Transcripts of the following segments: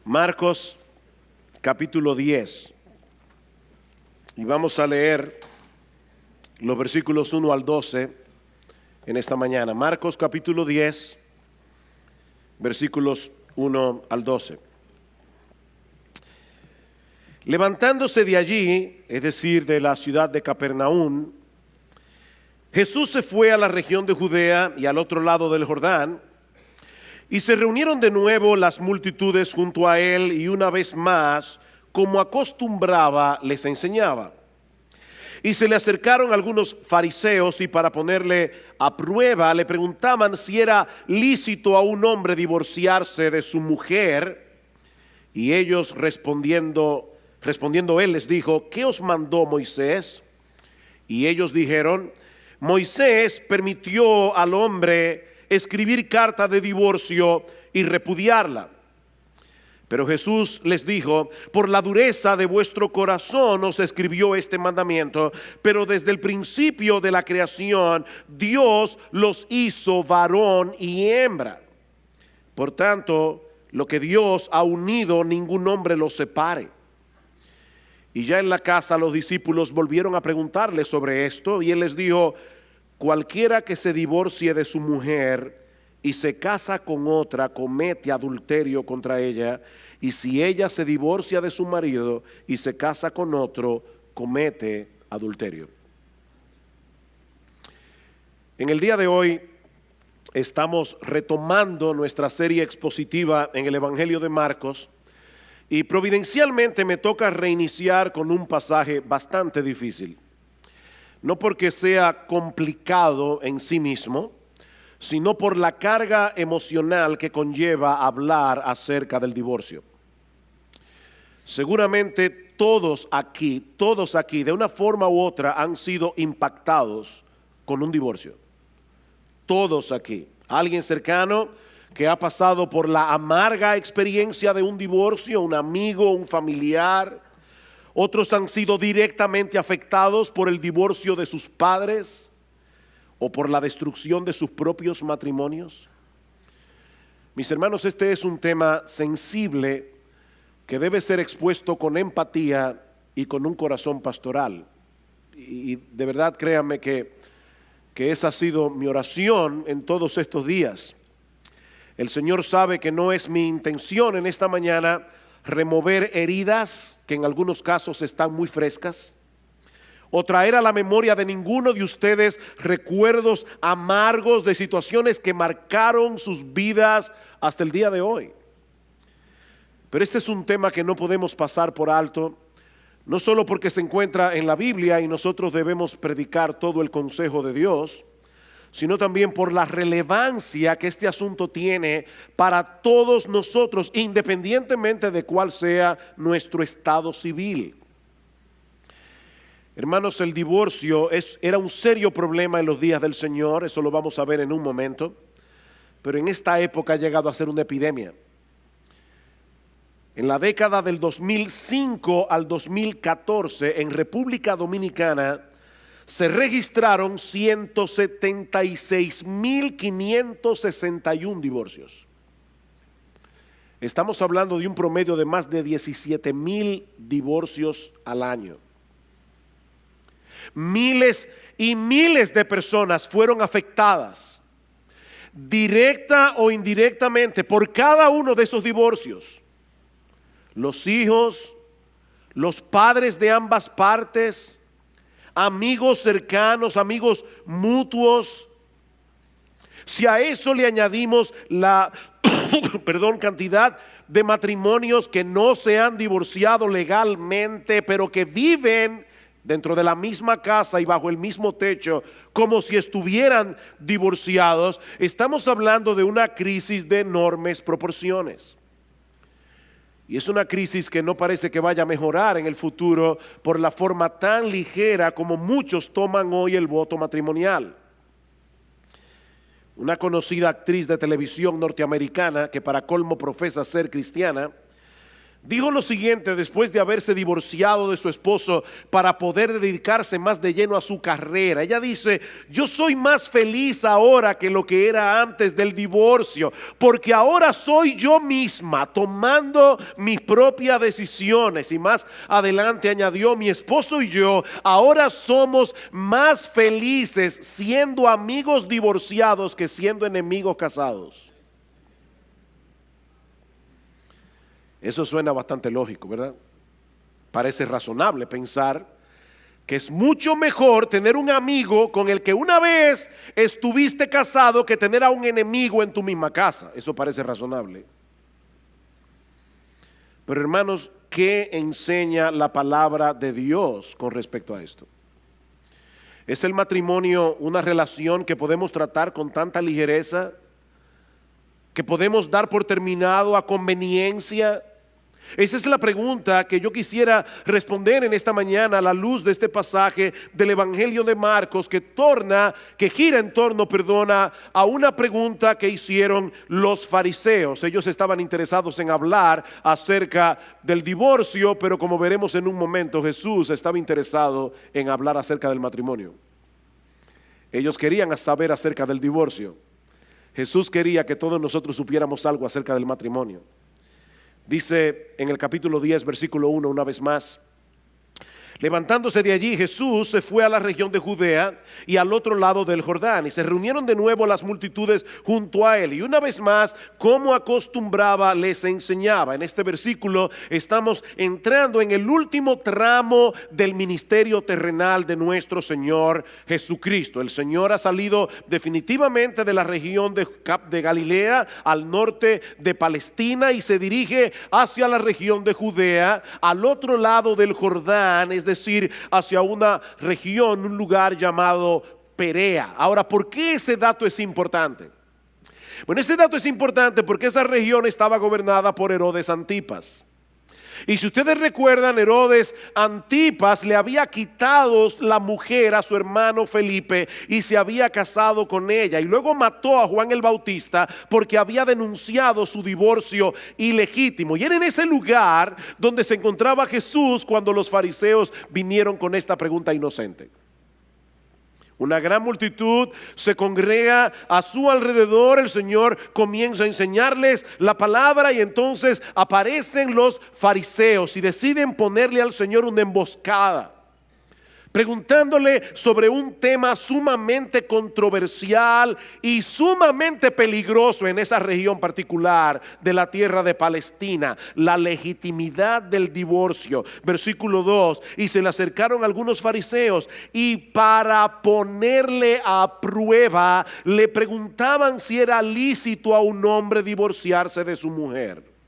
Marcos capítulo 10 y vamos a leer los versículos 1 al 12 en esta mañana. Marcos capítulo 10, versículos 1 al 12. Levantándose de allí, es decir, de la ciudad de Capernaum, Jesús se fue a la región de Judea y al otro lado del Jordán, y se reunieron de nuevo las multitudes junto a él, y una vez más, como acostumbraba, les enseñaba. Y se le acercaron algunos fariseos, y para ponerle a prueba, le preguntaban si era lícito a un hombre divorciarse de su mujer. Y ellos respondiendo él les dijo: ¿qué os mandó Moisés? Y ellos dijeron: Moisés permitió al hombre escribir carta de divorcio y repudiarla. Pero Jesús les dijo: por la dureza de vuestro corazón os escribió este mandamiento, pero desde el principio de la creación Dios los hizo varón y hembra. Por tanto, lo que Dios ha unido, ningún hombre lo separe. Y ya en la casa los discípulos volvieron a preguntarle sobre esto, y él les dijo: cualquiera que se divorcie de su mujer y se casa con otra, comete adulterio contra ella, y si ella se divorcia de su marido y se casa con otro, comete adulterio. En el día de hoy estamos retomando nuestra serie expositiva en el Evangelio de Marcos, y providencialmente me toca reiniciar con un pasaje bastante difícil. No porque sea complicado en sí mismo, sino por la carga emocional que conlleva hablar acerca del divorcio. Seguramente todos aquí, de una forma u otra, han sido impactados con un divorcio. Todos aquí. Alguien cercano que ha pasado por la amarga experiencia de un divorcio, un amigo, un familiar. Otros han sido directamente afectados por el divorcio de sus padres o por la destrucción de sus propios matrimonios. Mis hermanos, este es un tema sensible que debe ser expuesto con empatía y con un corazón pastoral. Y de verdad, créanme que esa ha sido mi oración en todos estos días. El Señor sabe que no es mi intención en esta mañana remover heridas que en algunos casos están muy frescas, o traer a la memoria de ninguno de ustedes recuerdos amargos de situaciones que marcaron sus vidas hasta el día de hoy. Pero este es un tema que no podemos pasar por alto, no solo porque se encuentra en la Biblia y nosotros debemos predicar todo el consejo de Dios, sino también por la relevancia que este asunto tiene para todos nosotros, independientemente de cuál sea nuestro estado civil. Hermanos, el divorcio era un serio problema en los días del Señor, eso lo vamos a ver en un momento, pero en esta época ha llegado a ser una epidemia. En la década del 2005 al 2014, en República Dominicana, se registraron 176.561 divorcios. Estamos hablando de un promedio de más de 17,000 divorcios al año. Miles y miles de personas fueron afectadas, directa o indirectamente, por cada uno de esos divorcios. Los hijos, los padres de ambas partes, amigos cercanos, amigos mutuos. Si a eso le añadimos la cantidad de matrimonios que no se han divorciado legalmente, pero que viven dentro de la misma casa y bajo el mismo techo como si estuvieran divorciados, estamos hablando de una crisis de enormes proporciones. Y es una crisis que no parece que vaya a mejorar en el futuro por la forma tan ligera como muchos toman hoy el voto matrimonial. Una conocida actriz de televisión norteamericana, que para colmo profesa ser cristiana, dijo lo siguiente después de haberse divorciado de su esposo para poder dedicarse más de lleno a su carrera. Ella dice: yo soy más feliz ahora que lo que era antes del divorcio, porque ahora soy yo misma tomando mis propias decisiones. Y más adelante añadió: mi esposo y yo ahora somos más felices siendo amigos divorciados que siendo enemigos casados. Eso suena bastante lógico, ¿verdad? Parece razonable pensar que es mucho mejor tener un amigo con el que una vez estuviste casado que tener a un enemigo en tu misma casa. Eso parece razonable. Pero hermanos, ¿qué enseña la palabra de Dios con respecto a esto? ¿Es el matrimonio una relación que podemos tratar con tanta ligereza, que podemos dar por terminado a conveniencia? Esa es la pregunta que yo quisiera responder en esta mañana a la luz de este pasaje del Evangelio de Marcos, que gira en torno, a una pregunta que hicieron los fariseos. Ellos estaban interesados en hablar acerca del divorcio, pero como veremos en un momento, Jesús estaba interesado en hablar acerca del matrimonio. Ellos querían saber acerca del divorcio. Jesús quería que todos nosotros supiéramos algo acerca del matrimonio. Dice en el capítulo 10, versículo 1, una vez más: levantándose de allí, Jesús se fue a la región de Judea y al otro lado del Jordán, y se reunieron de nuevo las multitudes junto a él, y una vez más, como acostumbraba, les enseñaba. En este versículo estamos entrando en el último tramo del ministerio terrenal de nuestro Señor Jesucristo. El Señor ha salido definitivamente de la región de Galilea, al norte de Palestina, y se dirige hacia la región de Judea, al otro lado del Jordán, es decir, hacia una región, un lugar llamado Perea. Ahora, ¿por qué ese dato es importante? Bueno, ese dato es importante porque esa región estaba gobernada por Herodes Antipas. Y si ustedes recuerdan, Herodes Antipas le había quitado la mujer a su hermano Felipe y se había casado con ella, y luego mató a Juan el Bautista porque había denunciado su divorcio ilegítimo. Y era en ese lugar donde se encontraba Jesús cuando los fariseos vinieron con esta pregunta inocente. Una gran multitud se congrega a su alrededor. El Señor comienza a enseñarles la palabra, y entonces aparecen los fariseos y deciden ponerle al Señor una emboscada, preguntándole sobre un tema sumamente controversial y sumamente peligroso en esa región particular de la tierra de Palestina: la legitimidad del divorcio. Versículo 2: y se le acercaron algunos fariseos, y para ponerle a prueba le preguntaban si era lícito a un hombre divorciarse de su mujer.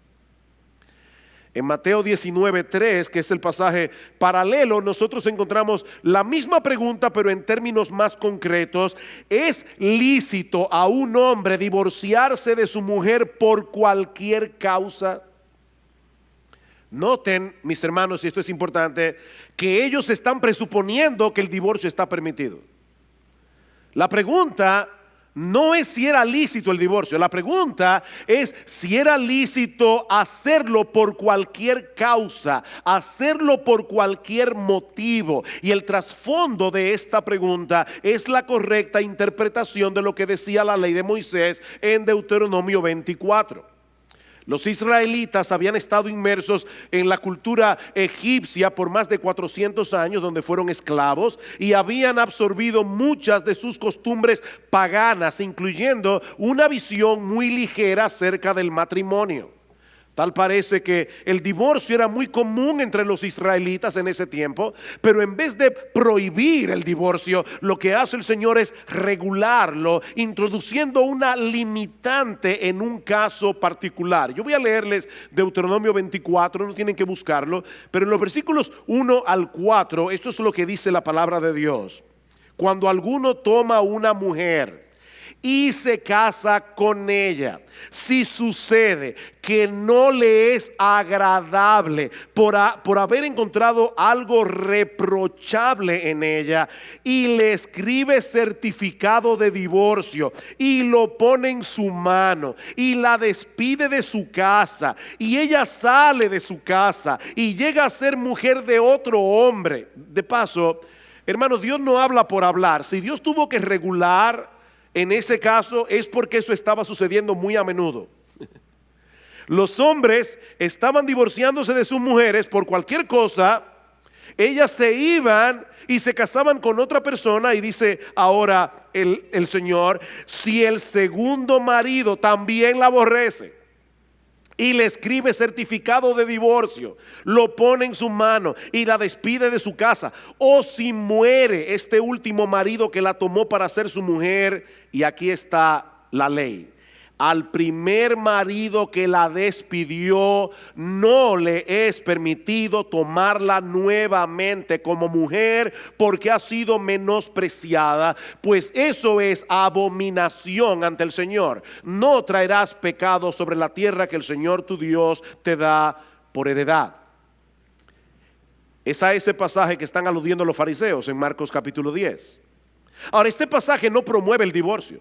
En Mateo 19:3, que es el pasaje paralelo, nosotros encontramos la misma pregunta, pero en términos más concretos: ¿es lícito a un hombre divorciarse de su mujer por cualquier causa? Noten, mis hermanos, y esto es importante, que ellos están presuponiendo que el divorcio está permitido. La pregunta no es si era lícito el divorcio, la pregunta es si era lícito hacerlo por cualquier causa, hacerlo por cualquier motivo. Y el trasfondo de esta pregunta es la correcta interpretación de lo que decía la ley de Moisés en Deuteronomio 24. Los israelitas habían estado inmersos en la cultura egipcia por más de 400 años, donde fueron esclavos, y habían absorbido muchas de sus costumbres paganas, incluyendo una visión muy ligera acerca del matrimonio. Tal parece que el divorcio era muy común entre los israelitas en ese tiempo, pero en vez de prohibir el divorcio, lo que hace el Señor es regularlo, introduciendo una limitante en un caso particular. Yo voy a leerles Deuteronomio 24, no tienen que buscarlo, pero en los versículos 1 al 4, esto es lo que dice la palabra de Dios: cuando alguno toma una mujer y se casa con ella, si sucede que no le es agradable por haber encontrado algo reprochable en ella, y le escribe certificado de divorcio y lo pone en su mano y la despide de su casa, y ella sale de su casa y llega a ser mujer de otro hombre. De paso, hermanos, Dios no habla por hablar. Si Dios tuvo que regular en ese caso, es porque eso estaba sucediendo muy a menudo. Los hombres estaban divorciándose de sus mujeres por cualquier cosa. Ellas se iban y se casaban con otra persona, y dice ahora el Señor: si el segundo marido también la aborrece y le escribe certificado de divorcio, lo pone en su mano y la despide de su casa, o si muere este último marido que la tomó para ser su mujer, y aquí está la ley: al primer marido que la despidió no le es permitido tomarla nuevamente como mujer, porque ha sido menospreciada, pues eso es abominación ante el Señor. No traerás pecado sobre la tierra que el Señor tu Dios te da por heredad. Es a ese pasaje que están aludiendo los fariseos en Marcos capítulo 10. Ahora, este pasaje no promueve el divorcio.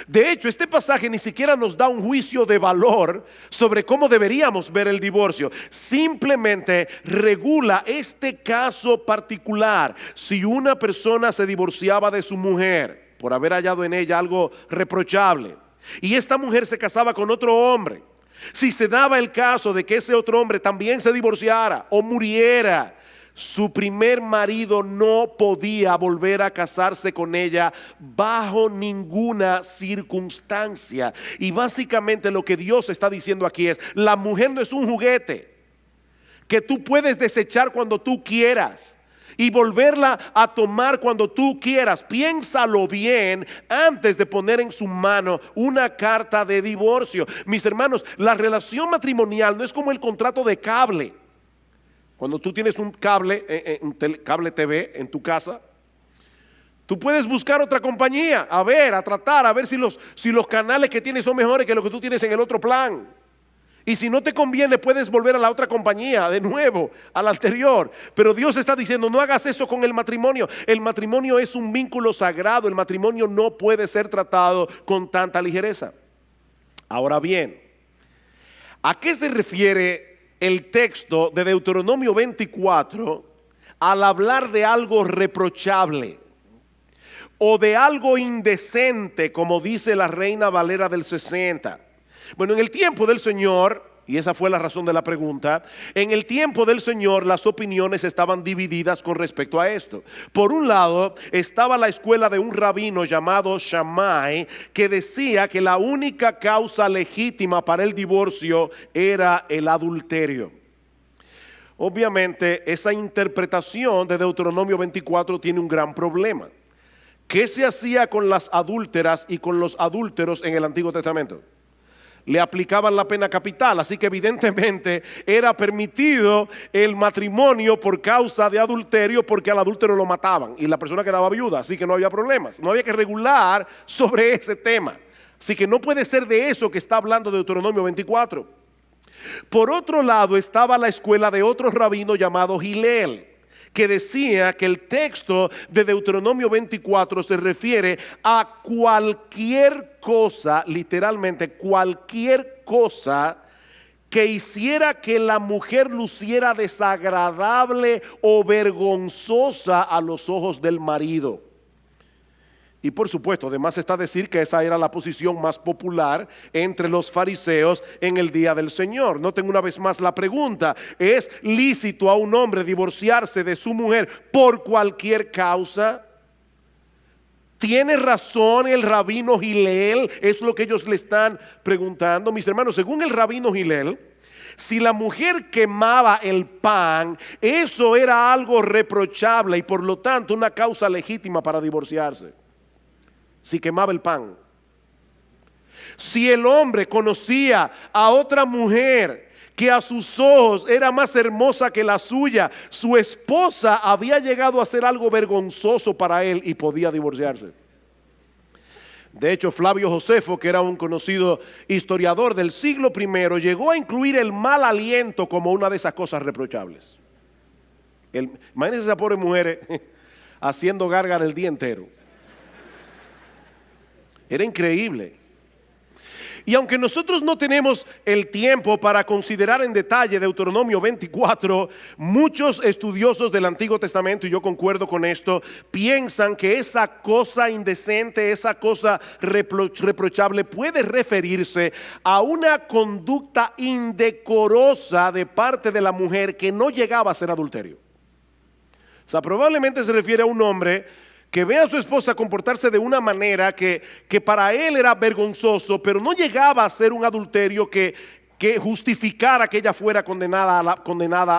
De hecho, este pasaje ni siquiera nos da un juicio de valor sobre cómo deberíamos ver el divorcio. Simplemente regula este caso particular. Si una persona se divorciaba de su mujer por haber hallado en ella algo reprochable, y esta mujer se casaba con otro hombre, si se daba el caso de que ese otro hombre también se divorciara o muriera, su primer marido no podía volver a casarse con ella bajo ninguna circunstancia. Y básicamente lo que Dios está diciendo aquí es: la mujer no es un juguete que tú puedes desechar cuando tú quieras y volverla a tomar cuando tú quieras. Piénsalo bien antes de poner en su mano una carta de divorcio. Mis hermanos, la relación matrimonial no es como el contrato de cable. Cuando tú tienes un cable, cable TV en tu casa, tú puedes buscar otra compañía, a tratar, a ver si los canales que tienes son mejores que los que tú tienes en el otro plan. Y si no te conviene, puedes volver a la otra compañía, de nuevo, a la anterior. Pero Dios está diciendo: no hagas eso con el matrimonio. El matrimonio es un vínculo sagrado. El matrimonio no puede ser tratado con tanta ligereza. Ahora bien, ¿a qué se refiere el texto de Deuteronomio 24 al hablar de algo reprochable o de algo indecente, como dice la Reina Valera del 60? Bueno, en el tiempo del Señor, y esa fue la razón de la pregunta, en el tiempo del Señor las opiniones estaban divididas con respecto a esto. Por un lado estaba la escuela de un rabino llamado Shammai, que decía que la única causa legítima para el divorcio era el adulterio. Obviamente esa interpretación de Deuteronomio 24 tiene un gran problema. ¿Qué se hacía con las adúlteras y con los adúlteros en el Antiguo Testamento? Le aplicaban la pena capital, así que evidentemente era permitido el matrimonio por causa de adulterio, porque al adúltero lo mataban y la persona quedaba viuda, así que no había problemas, no había que regular sobre ese tema. Así que no puede ser de eso que está hablando Deuteronomio 24. Por otro lado estaba la escuela de otro rabino llamado Hillel, que decía que el texto de Deuteronomio 24 se refiere a cualquier cosa, literalmente cualquier cosa que hiciera que la mujer luciera desagradable o vergonzosa a los ojos del marido. Y por supuesto, además está decir que esa era la posición más popular entre los fariseos en el día del Señor. Noten una vez más la pregunta: ¿es lícito a un hombre divorciarse de su mujer por cualquier causa? ¿Tiene razón el rabino Hillel? Es lo que ellos le están preguntando. Mis hermanos, según el rabino Hillel, si la mujer quemaba el pan, eso era algo reprochable y por lo tanto una causa legítima para divorciarse. Si quemaba el pan. Si el hombre conocía a otra mujer que a sus ojos era más hermosa que la suya, su esposa había llegado a hacer algo vergonzoso para él y podía divorciarse. De hecho, Flavio Josefo, que era un conocido historiador del siglo I, llegó a incluir el mal aliento como una de esas cosas reprochables. Imagínense esa pobre mujer haciendo gárgara el día entero. Era increíble. Y aunque nosotros no tenemos el tiempo para considerar en detalle Deuteronomio 24, muchos estudiosos del Antiguo Testamento, y yo concuerdo con esto, piensan que esa cosa indecente, esa cosa reprochable puede referirse a una conducta indecorosa de parte de la mujer que no llegaba a ser adulterio. O sea, probablemente se refiere a un hombre que ve a su esposa comportarse de una manera que para él era vergonzoso, pero no llegaba a ser un adulterio que justificara que ella fuera condenada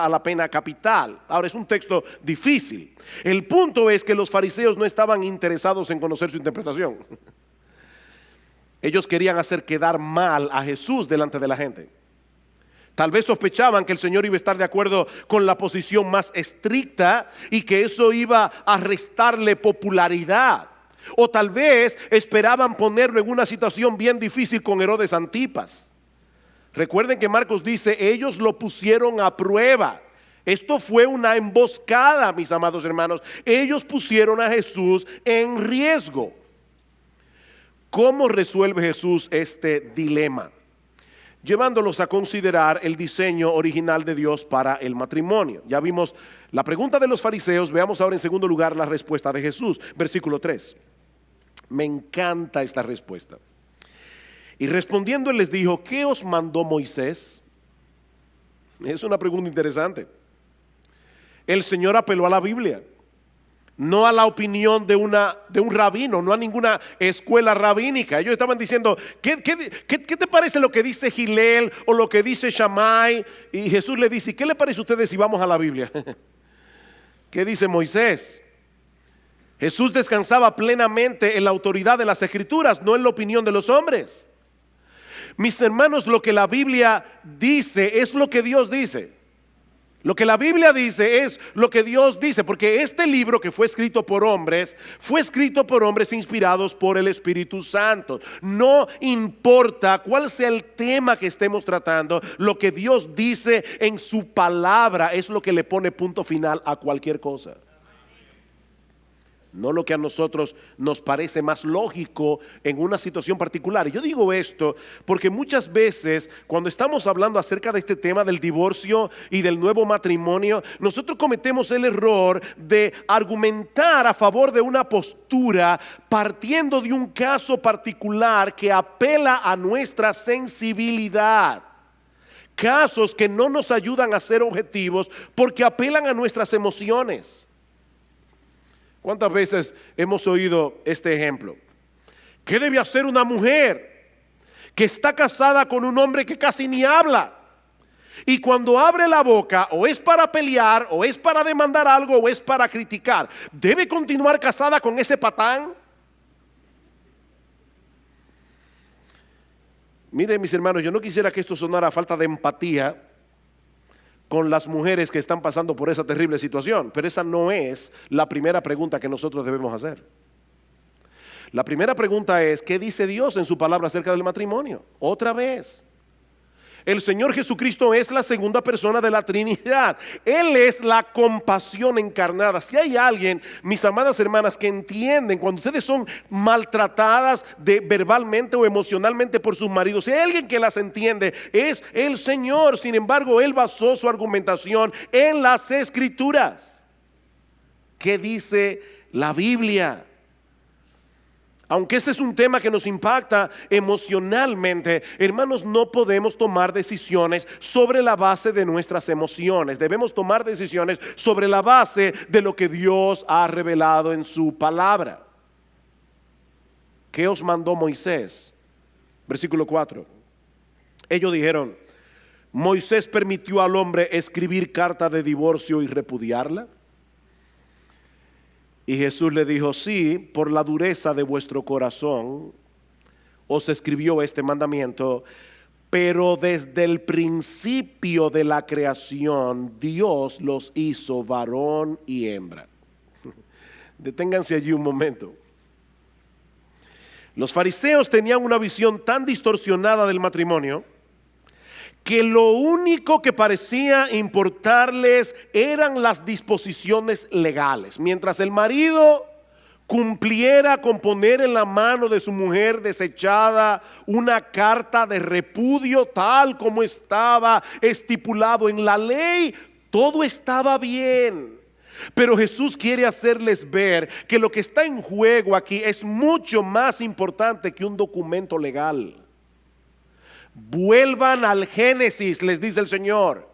a la pena capital. Ahora, es un texto difícil. El punto es que los fariseos no estaban interesados en conocer su interpretación. Ellos querían hacer quedar mal a Jesús delante de la gente. Tal vez sospechaban que el Señor iba a estar de acuerdo con la posición más estricta y que eso iba a restarle popularidad. O tal vez esperaban ponerlo en una situación bien difícil con Herodes Antipas. Recuerden que Marcos dice, ellos lo pusieron a prueba. Esto fue una emboscada, mis amados hermanos. Ellos pusieron a Jesús en riesgo. ¿Cómo resuelve Jesús este dilema? Llevándolos a considerar el diseño original de Dios para el matrimonio. Ya vimos la pregunta de los fariseos, veamos ahora en segundo lugar la respuesta de Jesús. Versículo 3. Me encanta esta respuesta. Y respondiendo él les dijo, ¿qué os mandó Moisés? Es una pregunta interesante. El Señor apeló a la Biblia, no a la opinión de un rabino, no a ninguna escuela rabínica. Ellos estaban diciendo, ¿qué te parece lo que dice Gilel o lo que dice Shammai? Y Jesús le dice, ¿qué le parece a ustedes si vamos a la Biblia? ¿Qué dice Moisés? Jesús descansaba plenamente en la autoridad de las Escrituras, no en la opinión de los hombres. Mis hermanos, lo que la Biblia dice es lo que Dios dice. Lo que la Biblia dice es lo que Dios dice, porque este libro que fue escrito por hombres inspirados por el Espíritu Santo. No importa cuál sea el tema que estemos tratando, lo que Dios dice en su palabra es lo que le pone punto final a cualquier cosa. No lo que a nosotros nos parece más lógico en una situación particular. Y yo digo esto porque muchas veces cuando estamos hablando acerca de este tema del divorcio y del nuevo matrimonio, nosotros cometemos el error de argumentar a favor de una postura partiendo de un caso particular que apela a nuestra sensibilidad. Casos que no nos ayudan a ser objetivos porque apelan a nuestras emociones. ¿Cuántas veces hemos oído este ejemplo? ¿Qué debe hacer una mujer que está casada con un hombre que casi ni habla? Y cuando abre la boca, o es para pelear, o es para demandar algo, o es para criticar. ¿Debe continuar casada con ese patán? Miren, mis hermanos, yo no quisiera que esto sonara a falta de empatía con las mujeres que están pasando por esa terrible situación, pero esa no es la primera pregunta que nosotros debemos hacer. La primera pregunta es, ¿qué dice Dios en su palabra acerca del matrimonio? Otra vez, el Señor Jesucristo es la segunda persona de la Trinidad. Él es la compasión encarnada. Si hay alguien, mis amadas hermanas, que entienden cuando ustedes son maltratadas verbalmente o emocionalmente por sus maridos, si hay alguien que las entiende, es el Señor. Sin embargo, Él basó su argumentación en las Escrituras. ¿Qué dice la Biblia? Aunque este es un tema que nos impacta emocionalmente, hermanos, no podemos tomar decisiones sobre la base de nuestras emociones. Debemos tomar decisiones sobre la base de lo que Dios ha revelado en su palabra. ¿Qué os mandó Moisés? Versículo 4. Ellos dijeron, ¿Moisés permitió al hombre escribir carta de divorcio y repudiarla? Y Jesús le dijo, sí, por la dureza de vuestro corazón os escribió este mandamiento, pero desde el principio de la creación Dios los hizo varón y hembra. Deténganse allí un momento. Los fariseos tenían una visión tan distorsionada del matrimonio que lo único que parecía importarles eran las disposiciones legales. Mientras el marido cumpliera con poner en la mano de su mujer desechada una carta de repudio tal como estaba estipulado en la ley, todo estaba bien. Pero Jesús quiere hacerles ver que lo que está en juego aquí es mucho más importante que un documento legal. Vuelvan al Génesis, les dice el Señor,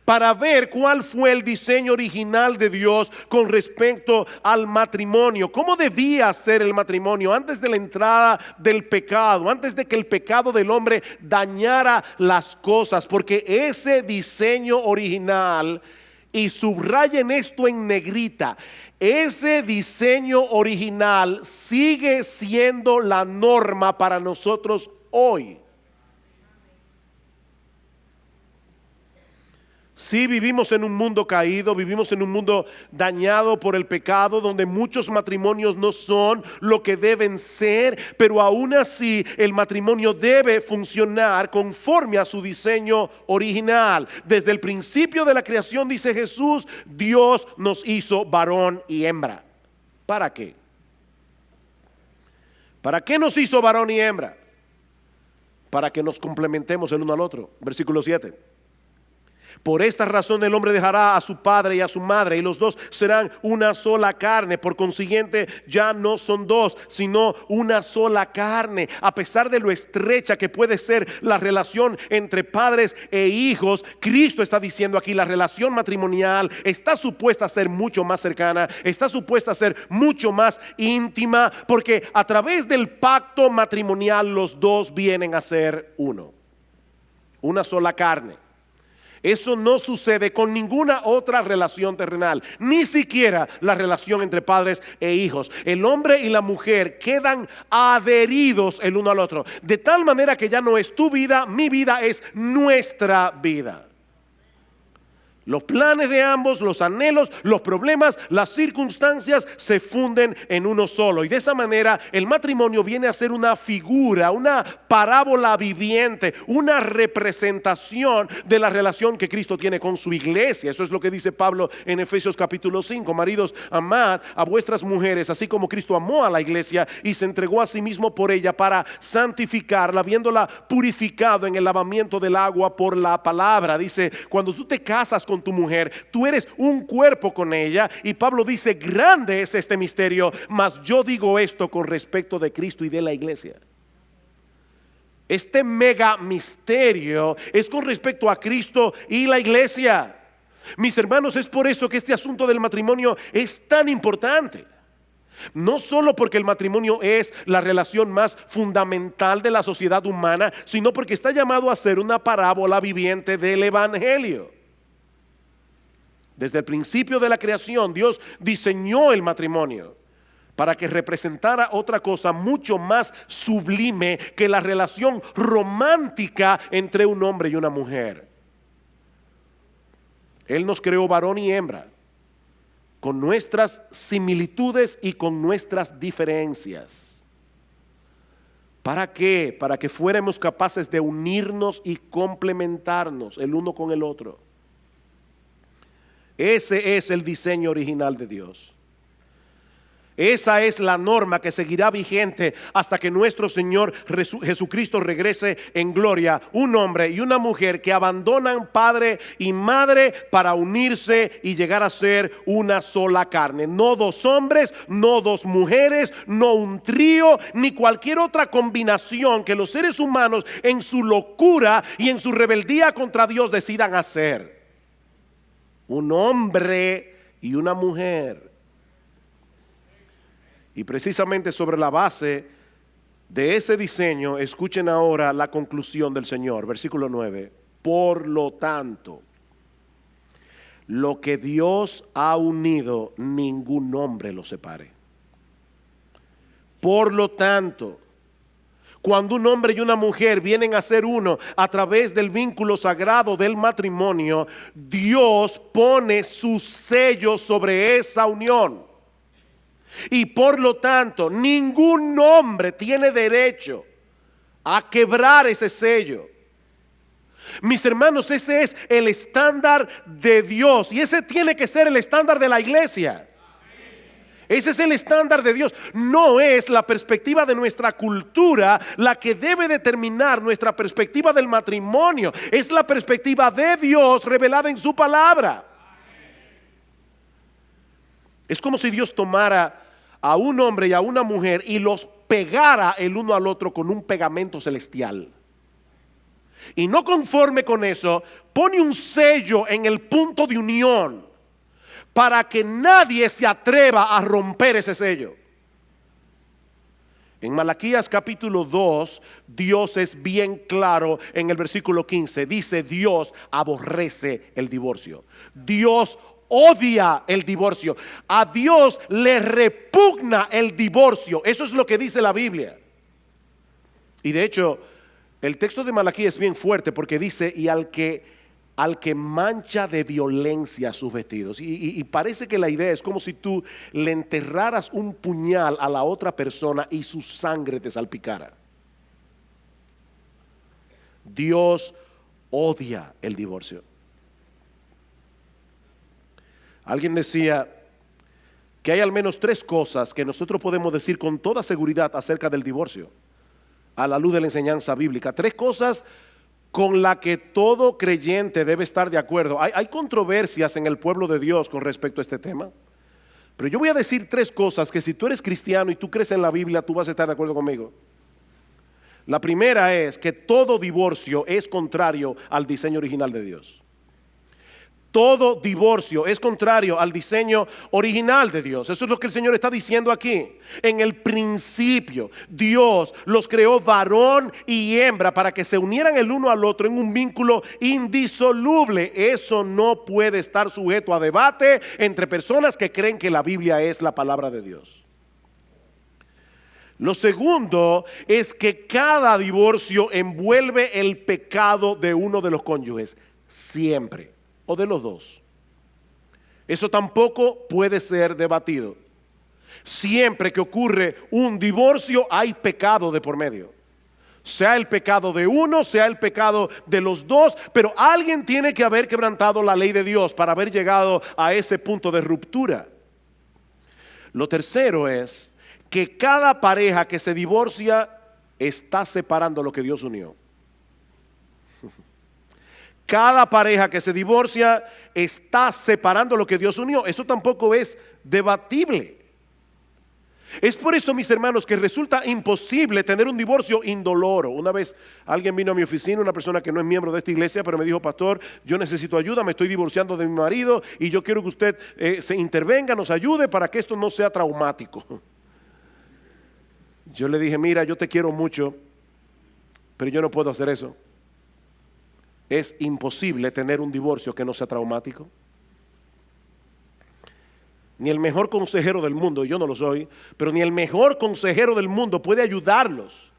para ver cuál fue el diseño original de Dios con respecto al matrimonio. ¿Cómo debía ser el matrimonio antes de la entrada del pecado, antes de que el pecado del hombre dañara las cosas? Porque ese diseño original, y subrayen esto en negrita, ese diseño original sigue siendo la norma para nosotros hoy. Sí, vivimos en un mundo caído, vivimos en un mundo dañado por el pecado, donde muchos matrimonios no son lo que deben ser, pero aún así el matrimonio debe funcionar conforme a su diseño original. Desde el principio de la creación, dice Jesús, Dios nos hizo varón y hembra. ¿Para qué? ¿Para qué nos hizo varón y hembra? Para que nos complementemos el uno al otro. Versículo 7. Por esta razón el hombre dejará a su padre y a su madre, y los dos serán una sola carne. Por consiguiente, ya no son dos, sino una sola carne. A pesar de lo estrecha que puede ser la relación entre padres e hijos, Cristo está diciendo aquí, la relación matrimonial está supuesta a ser mucho más cercana, está supuesta a ser mucho más íntima, porque a través del pacto matrimonial los dos vienen a ser uno, una sola carne. Eso no sucede con ninguna otra relación terrenal, ni siquiera la relación entre padres e hijos. El hombre y la mujer quedan adheridos el uno al otro, de tal manera que ya no es tu vida, mi vida, es nuestra vida. Los planes de ambos, los anhelos, los problemas, las circunstancias se funden en uno solo. Y de esa manera el matrimonio viene a ser una figura, una parábola viviente, una representación de la relación que Cristo tiene con su iglesia. Eso es lo que dice Pablo en Efesios capítulo 5. Maridos, amad a vuestras mujeres, así como Cristo amó a la iglesia y se entregó a sí mismo por ella para santificarla, habiéndola purificado en el lavamiento del agua por la palabra. Dice, cuando tú te casas con tu mujer, tú eres un cuerpo con ella. Y Pablo dice, grande es este misterio, mas yo digo esto con respecto de Cristo y de la iglesia. Este mega misterio es con respecto a Cristo y la iglesia. Mis hermanos, es por eso que este asunto del matrimonio es tan importante. No solo porque el matrimonio es la relación más fundamental de la sociedad humana, sino porque está llamado a ser una parábola viviente del evangelio. Desde el principio de la creación, Dios diseñó el matrimonio para que representara otra cosa mucho más sublime que la relación romántica entre un hombre y una mujer. Él nos creó varón y hembra, con nuestras similitudes y con nuestras diferencias. ¿Para qué? Para que fuéramos capaces de unirnos y complementarnos el uno con el otro. Ese es el diseño original de Dios. Esa es la norma que seguirá vigente hasta que nuestro Señor Jesucristo regrese en gloria. Un hombre y una mujer que abandonan padre y madre para unirse y llegar a ser una sola carne. No dos hombres, no dos mujeres, no un trío, ni cualquier otra combinación que los seres humanos en su locura y en su rebeldía contra Dios decidan hacer. Un hombre y una mujer. Y precisamente sobre la base de ese diseño, escuchen ahora la conclusión del Señor, versículo 9. Por lo tanto, lo que Dios ha unido, ningún hombre lo separe. Por lo tanto, cuando un hombre y una mujer vienen a ser uno a través del vínculo sagrado del matrimonio, Dios pone su sello sobre esa unión. Y por lo tanto, ningún hombre tiene derecho a quebrar ese sello. Mis hermanos, ese es el estándar de Dios y ese tiene que ser el estándar de la iglesia. Ese es el estándar de Dios. No es la perspectiva de nuestra cultura la que debe determinar nuestra perspectiva del matrimonio. Es la perspectiva de Dios revelada en su palabra. Es como si Dios tomara a un hombre y a una mujer y los pegara el uno al otro con un pegamento celestial. Y no conforme con eso, pone un sello en el punto de unión para que nadie se atreva a romper ese sello. En Malaquías capítulo 2, Dios es bien claro en el versículo 15. Dice: Dios aborrece el divorcio. Dios odia el divorcio. A Dios le repugna el divorcio. Eso es lo que dice la Biblia. Y de hecho, el texto de Malaquías es bien fuerte porque dice: y al que mancha de violencia sus vestidos. Y parece que la idea es como si tú le enterraras un puñal a la otra persona y su sangre te salpicara. Dios odia el divorcio. Alguien decía que hay al menos 3 cosas que nosotros podemos decir con toda seguridad acerca del divorcio, a la luz de la enseñanza bíblica. 3 cosas con las que todo creyente debe estar de acuerdo. Hay controversias en el pueblo de Dios con respecto a este tema, pero yo voy a decir 3 cosas que si tú eres cristiano y tú crees en la Biblia, tú vas a estar de acuerdo conmigo. La primera es que todo divorcio es contrario al diseño original de Dios. Todo divorcio es contrario al diseño original de Dios. Eso es lo que el Señor está diciendo aquí. En el principio, Dios los creó varón y hembra para que se unieran el uno al otro en un vínculo indisoluble. Eso no puede estar sujeto a debate entre personas que creen que la Biblia es la palabra de Dios. Lo segundo es que cada divorcio envuelve el pecado de uno de los cónyuges, siempre. O de los dos. Eso tampoco puede ser debatido. Siempre que ocurre un divorcio hay pecado de por medio. Sea el pecado de uno, sea el pecado de los dos, pero alguien tiene que haber quebrantado la ley de Dios para haber llegado a ese punto de ruptura. Lo tercero es que cada pareja que se divorcia está separando lo que Dios unió. Cada pareja que se divorcia está separando lo que Dios unió. Eso tampoco es debatible. Es por eso, mis hermanos, que resulta imposible tener un divorcio indoloro. Una vez alguien vino a mi oficina, una persona que no es miembro de esta iglesia, pero me dijo: pastor, yo necesito ayuda, me estoy divorciando de mi marido y yo quiero que usted se intervenga, nos ayude para que esto no sea traumático. Yo le dije: mira, yo te quiero mucho, pero yo no puedo hacer eso. Es imposible tener un divorcio que no sea traumático. Ni el mejor consejero del mundo, yo no lo soy, pero ni el mejor consejero del mundo puede ayudarlos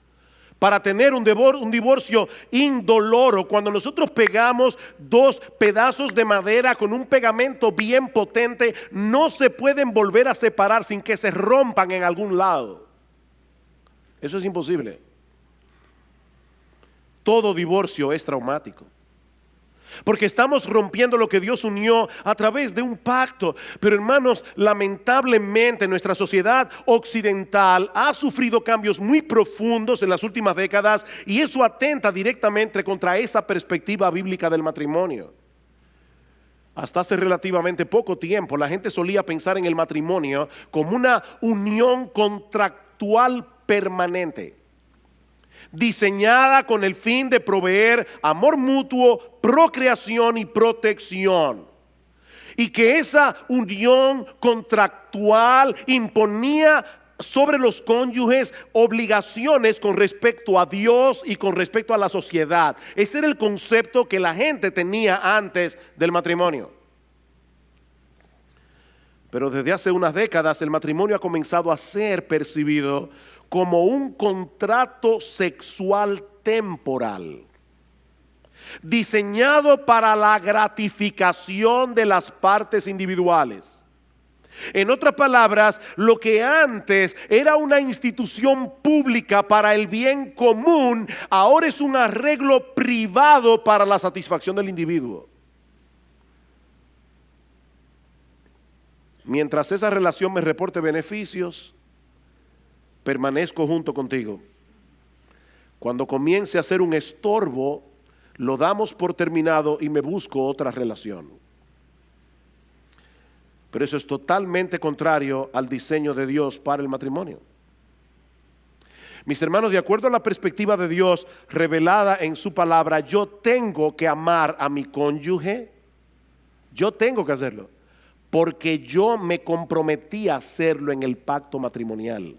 para tener un divorcio indoloro. Cuando nosotros pegamos 2 pedazos de madera con un pegamento bien potente, no se pueden volver a separar sin que se rompan en algún lado. Eso es imposible. Todo divorcio es traumático, porque estamos rompiendo lo que Dios unió a través de un pacto. Pero hermanos, lamentablemente nuestra sociedad occidental ha sufrido cambios muy profundos en las últimas décadas y eso atenta directamente contra esa perspectiva bíblica del matrimonio. Hasta hace relativamente poco tiempo la gente solía pensar en el matrimonio como una unión contractual permanente, diseñada con el fin de proveer amor mutuo, procreación y protección. Y que esa unión contractual imponía sobre los cónyuges obligaciones con respecto a Dios y con respecto a la sociedad. Ese era el concepto que la gente tenía antes del matrimonio. Pero desde hace unas décadas el matrimonio ha comenzado a ser percibido como un contrato sexual temporal, diseñado para la gratificación de las partes individuales En otras palabras, lo que antes era una institución pública para el bien común, ahora es un arreglo privado para la satisfacción del individuo. Mientras esa relación me reporte beneficios, permanezco junto contigo. Cuando comience a ser un estorbo, lo damos por terminado y me busco otra relación. Pero eso es totalmente contrario al diseño de Dios para el matrimonio. Mis hermanos, de acuerdo a la perspectiva de Dios revelada en su palabra, yo tengo que amar a mi cónyuge. Yo tengo que hacerlo, porque yo me comprometí a hacerlo en el pacto matrimonial.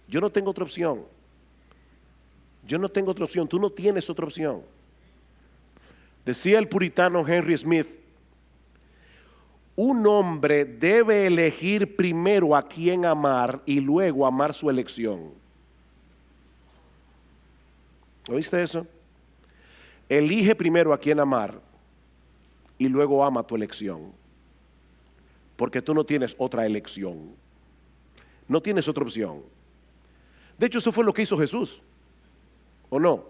Yo no tengo otra opción. Yo no tengo otra opción. Tú no tienes otra opción. Decía el puritano Henry Smith: un hombre debe elegir primero a quién amar y luego amar su elección. ¿Oíste eso? Elige primero a quién amar y luego ama tu elección. Porque tú no tienes otra elección. No tienes otra opción. De hecho, eso fue lo que hizo Jesús. ¿O no?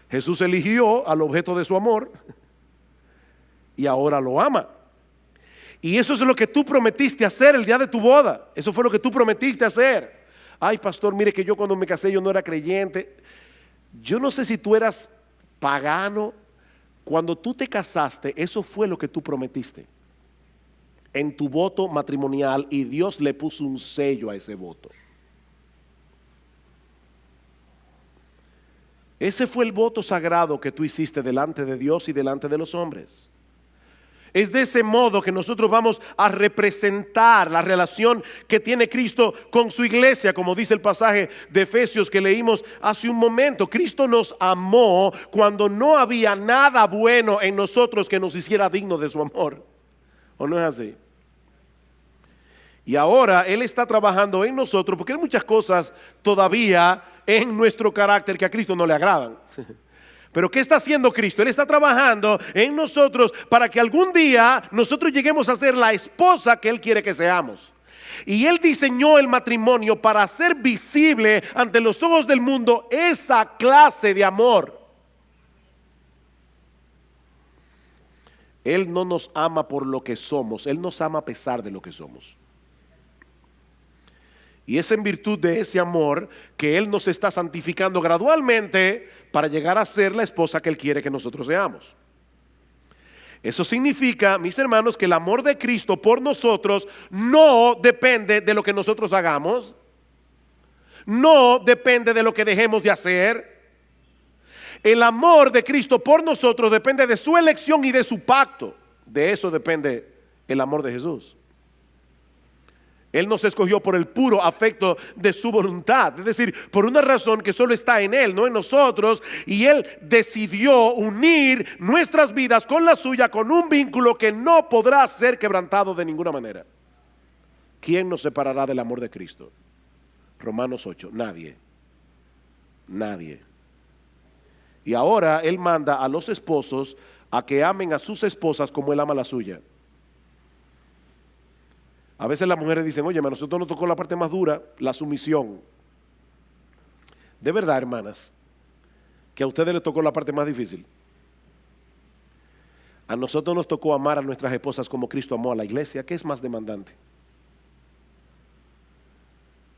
Jesús eligió al objeto de su amor y ahora lo ama. Y eso es lo que tú prometiste hacer el día de tu boda. Eso fue lo que tú prometiste hacer. Ay, pastor, mire que yo cuando me casé yo no era creyente. Yo no sé si tú eras pagano. Cuando tú te casaste, eso fue lo que tú prometiste en tu voto matrimonial, y Dios le puso un sello a ese voto. Ese fue el voto sagrado que tú hiciste delante de Dios y delante de los hombres. Es de ese modo que nosotros vamos a representar la relación que tiene Cristo con su iglesia, como dice el pasaje de Efesios que leímos hace un momento. Cristo nos amó cuando no había nada bueno en nosotros que nos hiciera dignos de su amor. ¿O no es así? Y ahora Él está trabajando en nosotros, porque hay muchas cosas todavía en nuestro carácter que a Cristo no le agradan. Pero ¿qué está haciendo Cristo? Él está trabajando en nosotros para que algún día nosotros lleguemos a ser la esposa que Él quiere que seamos. Y Él diseñó el matrimonio para hacer visible ante los ojos del mundo esa clase de amor. Él no nos ama por lo que somos, Él nos ama a pesar de lo que somos. Y es en virtud de ese amor que Él nos está santificando gradualmente para llegar a ser la esposa que Él quiere que nosotros seamos. Eso significa, mis hermanos, que el amor de Cristo por nosotros no depende de lo que nosotros hagamos, no depende de lo que dejemos de hacer. El amor de Cristo por nosotros depende de su elección y de su pacto. De eso depende el amor de Jesús. Él nos escogió por el puro afecto de su voluntad, es decir, por una razón que solo está en Él, no en nosotros, y Él decidió unir nuestras vidas con la suya, con un vínculo que no podrá ser quebrantado de ninguna manera. ¿Quién nos separará del amor de Cristo? Romanos 8, nadie, nadie. Y ahora Él manda a los esposos a que amen a sus esposas como Él ama a la suya. A veces las mujeres dicen: oye, a nosotros nos tocó la parte más dura, la sumisión. De verdad, hermanas, que a ustedes les tocó la parte más difícil. A nosotros nos tocó amar a nuestras esposas como Cristo amó a la iglesia. ¿Qué es más demandante?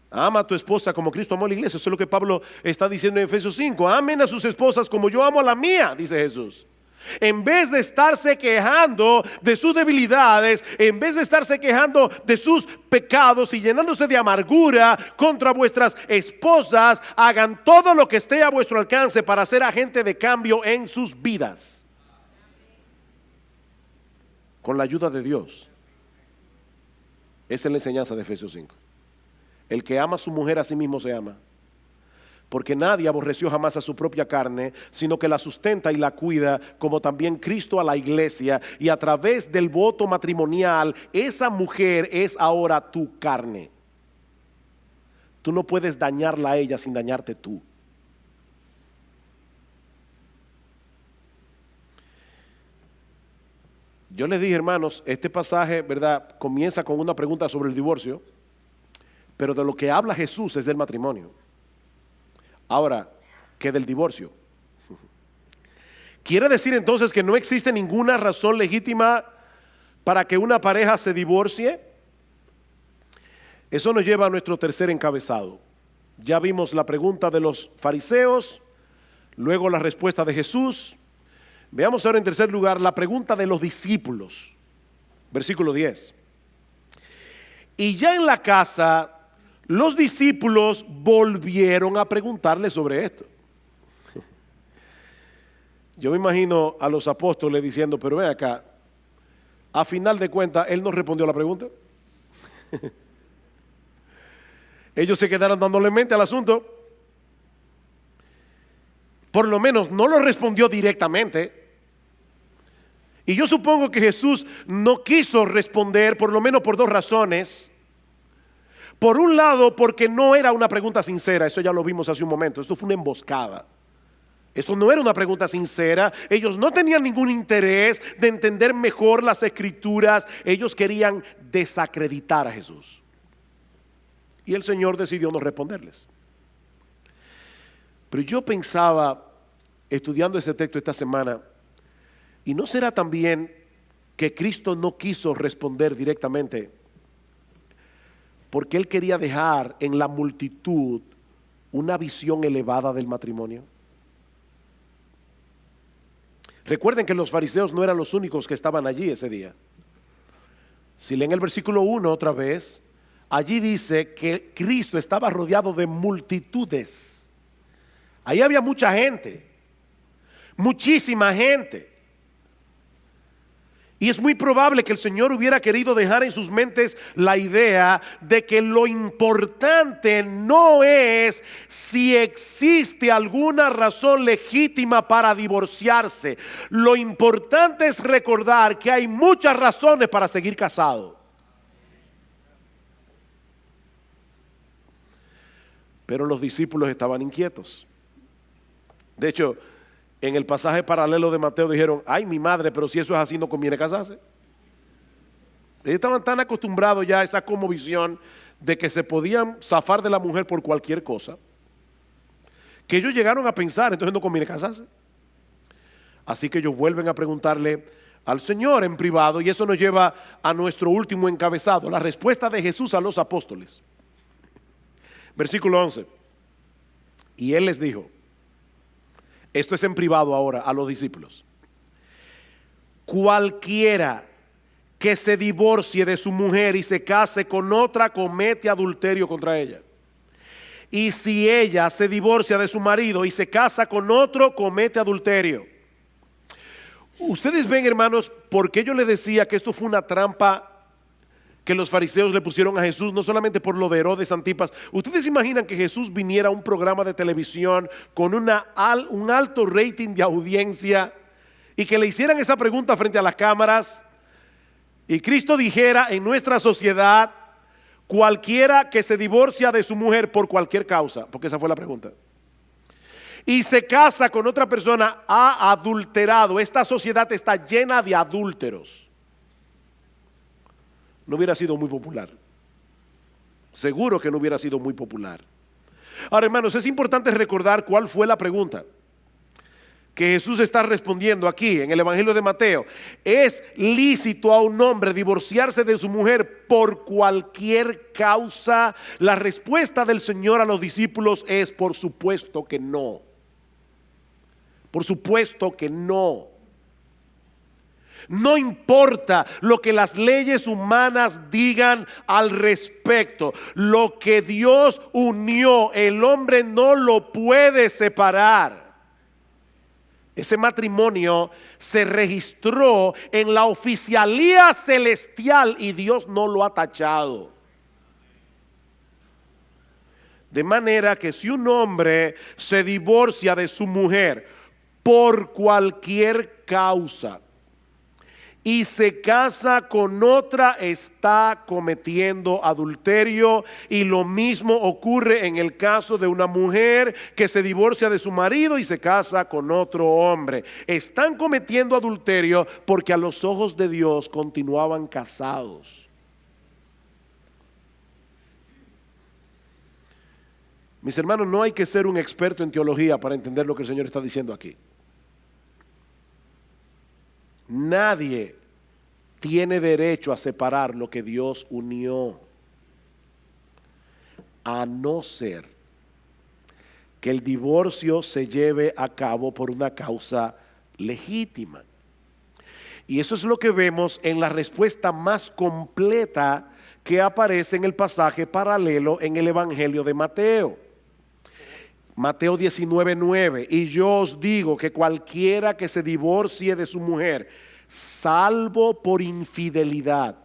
Ama a tu esposa como Cristo amó a la iglesia. Eso es lo que Pablo está diciendo en Efesios 5. Amen a sus esposas como yo amo a la mía, dice Jesús. En vez de estarse quejando de sus debilidades, en vez de estarse quejando de sus pecados y llenándose de amargura contra vuestras esposas, hagan todo lo que esté a vuestro alcance para ser agente de cambio en sus vidas. Con la ayuda de Dios. Esa es la enseñanza de Efesios 5. El que ama a su mujer a sí mismo se ama. Porque nadie aborreció jamás a su propia carne, sino que la sustenta y la cuida, como también Cristo a la iglesia. Y a través del voto matrimonial, esa mujer es ahora tu carne. Tú no puedes dañarla a ella sin dañarte tú. Yo les dije, hermanos, este pasaje, ¿verdad?, comienza con una pregunta sobre el divorcio, pero de lo que habla Jesús es del matrimonio. Ahora, ¿qué del divorcio? ¿Quiere decir entonces que no existe ninguna razón legítima para que una pareja se divorcie? Eso nos lleva a nuestro tercer encabezado. Ya vimos la pregunta de los fariseos, luego la respuesta de Jesús. Veamos ahora en tercer lugar la pregunta de los discípulos. Versículo 10. Y ya en la casa, los discípulos volvieron a preguntarle sobre esto. Yo me imagino a los apóstoles diciendo, pero ven acá, a final de cuentas, él no respondió a la pregunta. Ellos se quedaron dándole mente al asunto. Por lo menos no lo respondió directamente. Y yo supongo que Jesús no quiso responder, por lo menos por dos razones. Por un lado, porque no era una pregunta sincera, eso ya lo vimos hace un momento, esto fue una emboscada. Esto no era una pregunta sincera, ellos no tenían ningún interés de entender mejor las escrituras, ellos querían desacreditar a Jesús. Y el Señor decidió no responderles. Pero yo pensaba, estudiando ese texto esta semana, ¿y no será también que Cristo no quiso responder directamente porque Él quería dejar en la multitud una visión elevada del matrimonio? Recuerden que los fariseos no eran los únicos que estaban allí ese día. Si leen el versículo 1 otra vez, allí dice que Cristo estaba rodeado de multitudes. Ahí había mucha gente, muchísima gente. Y es muy probable que el Señor hubiera querido dejar en sus mentes la idea de que lo importante no es si existe alguna razón legítima para divorciarse. Lo importante es recordar que hay muchas razones para seguir casado. Pero los discípulos estaban inquietos. De hecho, en el pasaje paralelo de Mateo dijeron, ay mi madre, pero si eso es así no conviene casarse. Ellos estaban tan acostumbrados ya a esa cosmovisión de que se podían zafar de la mujer por cualquier cosa, que ellos llegaron a pensar, entonces no conviene casarse. Así que ellos vuelven a preguntarle al Señor en privado, y eso nos lleva a nuestro último encabezado, la respuesta de Jesús a los apóstoles. Versículo 11. Y Él les dijo, esto es en privado ahora a los discípulos, cualquiera que se divorcie de su mujer y se case con otra comete adulterio contra ella. Y si ella se divorcia de su marido y se casa con otro, comete adulterio. Ustedes ven, hermanos, por qué yo les decía que esto fue una trampa que los fariseos le pusieron a Jesús, no solamente por lo de Herodes Antipas. ¿Ustedes imaginan que Jesús viniera a un programa de televisión con un alto rating de audiencia y que le hicieran esa pregunta frente a las cámaras y Cristo dijera en nuestra sociedad, cualquiera que se divorcia de su mujer por cualquier causa, porque esa fue la pregunta, y se casa con otra persona, ha adulterado? Esta sociedad está llena de adúlteros. No hubiera sido muy popular. Seguro que no hubiera sido muy popular. Ahora, hermanos, es importante recordar cuál fue la pregunta que Jesús está respondiendo aquí en el Evangelio de Mateo. ¿Es lícito a un hombre divorciarse de su mujer por cualquier causa? La respuesta del Señor a los discípulos es: por supuesto que no. Por supuesto que no. No importa lo que las leyes humanas digan al respecto. Lo que Dios unió, el hombre no lo puede separar. Ese matrimonio se registró en la oficialía celestial y Dios no lo ha tachado. De manera que si un hombre se divorcia de su mujer por cualquier causa, y se casa con otra, está cometiendo adulterio. Y lo mismo ocurre en el caso de una mujer que se divorcia de su marido y se casa con otro hombre. Están cometiendo adulterio porque a los ojos de Dios continuaban casados. Mis hermanos, no hay que ser un experto en teología para entender lo que el Señor está diciendo aquí. Nadie tiene derecho a separar lo que Dios unió, a no ser que el divorcio se lleve a cabo por una causa legítima. Y eso es lo que vemos en la respuesta más completa que aparece en el pasaje paralelo en el Evangelio de Mateo. Mateo 19:9, y yo os digo que cualquiera que se divorcie de su mujer, salvo por infidelidad,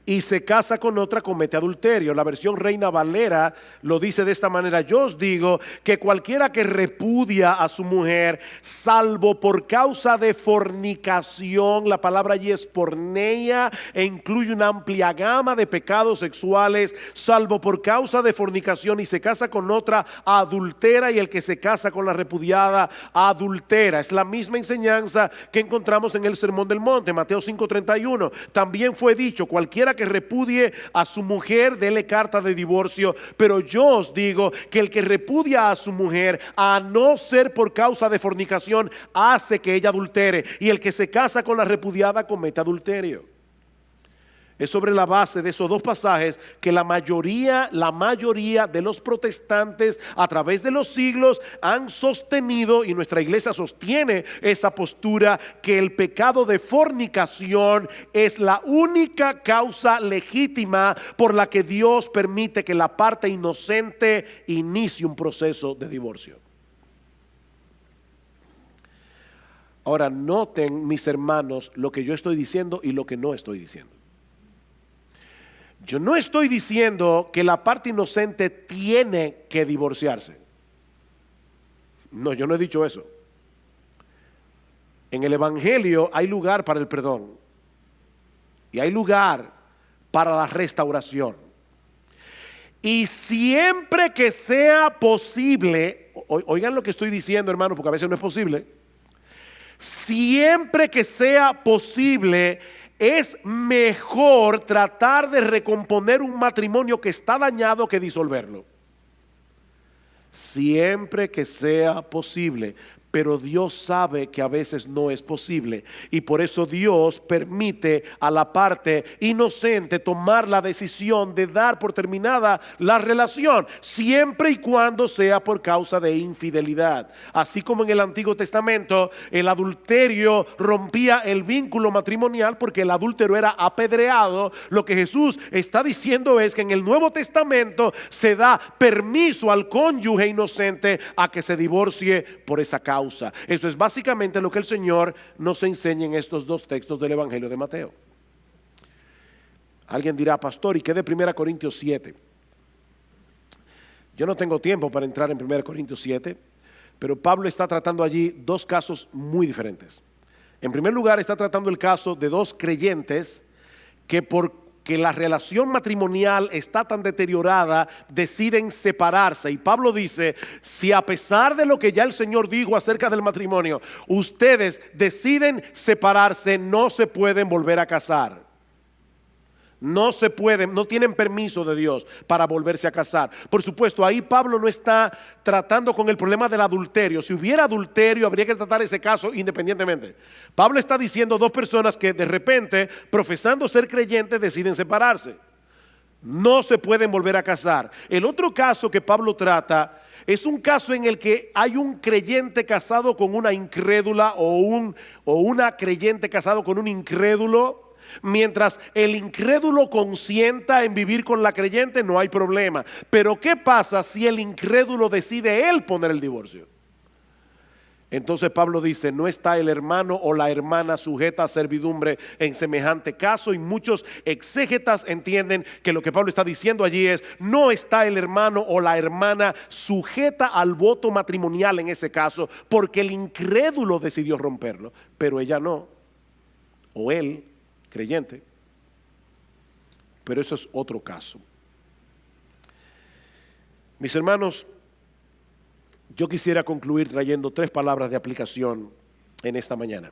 y se casa con otra, comete adulterio. La versión Reina Valera lo dice de esta manera: yo os digo que cualquiera que repudia a su mujer, salvo por causa de fornicación, la palabra allí es porneia e incluye una amplia gama de pecados sexuales, salvo por causa de fornicación y se casa con otra, adultera, y el que se casa con la repudiada, adultera. Es la misma enseñanza que encontramos en el Sermón del Monte, Mateo 5:31. También fue dicho: cualquiera que repudie a su mujer, dele carta de divorcio. Pero yo os digo que el que repudia a su mujer, a no ser por causa de fornicación, hace que ella adultere, y el que se casa con la repudiada comete adulterio. Es sobre la base de esos dos pasajes que la mayoría de los protestantes a través de los siglos han sostenido, y nuestra iglesia sostiene esa postura, que el pecado de fornicación es la única causa legítima por la que Dios permite que la parte inocente inicie un proceso de divorcio. Ahora, noten, mis hermanos, lo que yo estoy diciendo y lo que no estoy diciendo. Yo no estoy diciendo que la parte inocente tiene que divorciarse. No, yo no he dicho eso. En el Evangelio hay lugar para el perdón y hay lugar para la restauración. Y siempre que sea posible, oigan lo que estoy diciendo, hermano, porque a veces no es posible. Siempre que sea posible, es mejor tratar de recomponer un matrimonio que está dañado que disolverlo. Siempre que sea posible. Pero Dios sabe que a veces no es posible, y por eso Dios permite a la parte inocente tomar la decisión de dar por terminada la relación, siempre y cuando sea por causa de infidelidad. Así como en el Antiguo Testamento el adulterio rompía el vínculo matrimonial porque el adúltero era apedreado, lo que Jesús está diciendo es que en el Nuevo Testamento se da permiso al cónyuge inocente a que se divorcie por esa causa. Eso es básicamente lo que el Señor nos enseña en estos dos textos del Evangelio de Mateo. Alguien dirá: pastor, ¿y qué de 1 Corintios 7? Yo no tengo tiempo para entrar en 1 Corintios 7, pero Pablo está tratando allí dos casos muy diferentes. En primer lugar, está tratando el caso de dos creyentes que porque la relación matrimonial está tan deteriorada, deciden separarse. Y Pablo dice: si a pesar de lo que ya el Señor dijo acerca del matrimonio, ustedes deciden separarse, no se pueden volver a casar. No se pueden, no tienen permiso de Dios para volverse a casar. Por supuesto, ahí Pablo no está tratando con el problema del adulterio. Si hubiera adulterio, habría que tratar ese caso independientemente. Pablo está diciendo dos personas que de repente, profesando ser creyentes, deciden separarse. No se pueden volver a casar. El otro caso que Pablo trata es un caso en el que hay un creyente casado con una incrédula o una creyente casado con un incrédulo. Mientras el incrédulo consienta en vivir con la creyente, no hay problema. Pero ¿qué pasa si el incrédulo decide él poner el divorcio? Entonces Pablo dice: no está el hermano o la hermana sujeta a servidumbre en semejante caso. Y muchos exégetas entienden que lo que Pablo está diciendo allí es: no está el hermano o la hermana sujeta al voto matrimonial en ese caso, porque el incrédulo decidió romperlo, pero ella no. o él, creyente, pero eso es otro caso. Mis hermanos, yo quisiera concluir trayendo 3 palabras de aplicación en esta mañana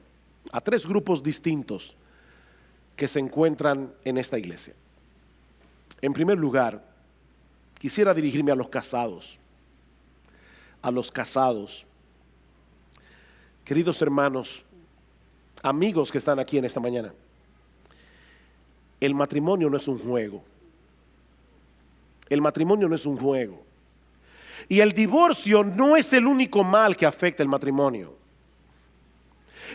a 3 grupos distintos que se encuentran en esta iglesia. En primer lugar, quisiera dirigirme a los casados. A los casados. Queridos hermanos, amigos que están aquí en esta mañana, el matrimonio no es un juego. El matrimonio no es un juego. Y el divorcio no es el único mal que afecta el matrimonio.